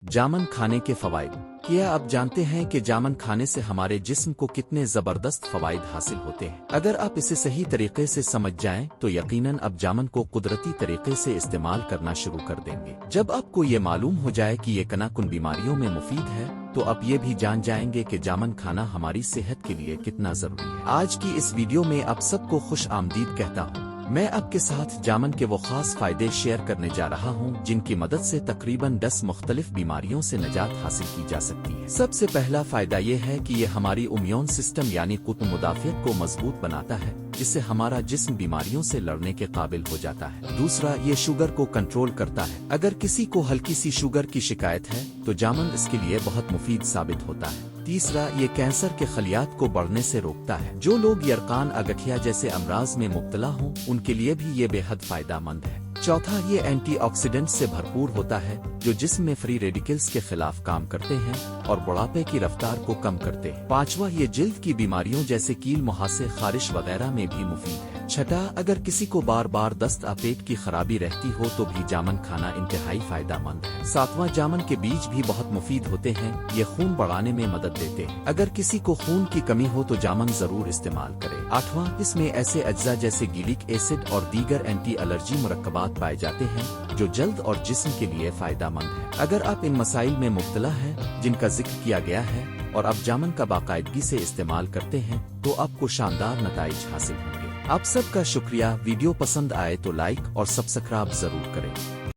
जामन खाने के फवाइद। क्या आप जानते हैं कि जामन खाने से हमारे जिस्म को कितने जबरदस्त फवाइद हासिल होते हैं? अगर आप इसे सही तरीके से समझ जाएं तो यकीनन अब जामन को कुदरती तरीके से इस्तेमाल करना शुरू कर देंगे। जब आपको ये मालूम हो जाए कि ये कनाकुन बीमारियों में मुफीद है तो आप ये भी जान जाएंगे कि जामन खाना हमारी सेहत के लिए कितना जरूरी है। आज की इस वीडियो में आप सबको खुश आमदीद कहता हूँ। मैं आपके साथ जामन के वो खास फायदे शेयर करने जा रहा हूँ जिनकी मदद से तकरीबन 10 मुख्तलिफ बीमारियों से निजात हासिल की जा सकती है। सबसे पहला फायदा ये है कि ये हमारी इम्यून सिस्टम यानी कुत मुदाफियत को मजबूत बनाता है, जिससे हमारा जिस्म बीमारियों से लड़ने के काबिल हो जाता है। दूसरा, ये शुगर को कंट्रोल करता है। अगर किसी को हल्की सी शुगर की शिकायत है तो जामन इसके लिए बहुत मुफीद साबित होता है। तीसरा, ये कैंसर के खलियात को बढ़ने से रोकता है। जो लोग यरकान अगठिया जैसे अमराज में मुब्तला हों उनके लिए भी ये बेहद फायदेमंद है। चौथा, ये एंटीऑक्सीडेंट से भरपूर होता है जो जिस्म में फ्री रेडिकल्स के खिलाफ काम करते हैं और बुढ़ापे की रफ्तार को कम करते हैं। पांचवा, ये जिल्द की बीमारियों जैसे कील मुहासे खारिश वगैरह में भी मुफीद है। छठा, अगर किसी को बार बार दस्त या पेट की खराबी रहती हो तो भी जामन खाना इंतहाई फायदेमंद है। सातवां, जामन के बीज भी बहुत मुफीद होते हैं, ये खून बढ़ाने में मदद देते हैं। अगर किसी को खून की कमी हो तो जामन जरूर इस्तेमाल करें। आठवां, इसमें ऐसे अज्जा जैसे गिलिक एसिड और दीगर एंटी एलर्जी मुरक्कबात पाए जाते हैं जो जल्द और जिस्म के लिए फायदेमंद है। अगर आप इन मसाइल में मुब्तला हैं जिनका जिक्र किया गया है और आप जामन का बाकायदगी से इस्तेमाल करते हैं तो आपको शानदार नताइज हासिल होंगे। आप सबका शुक्रिया। वीडियो पसंद आए तो लाइक और सब्सक्राइब जरूर करें।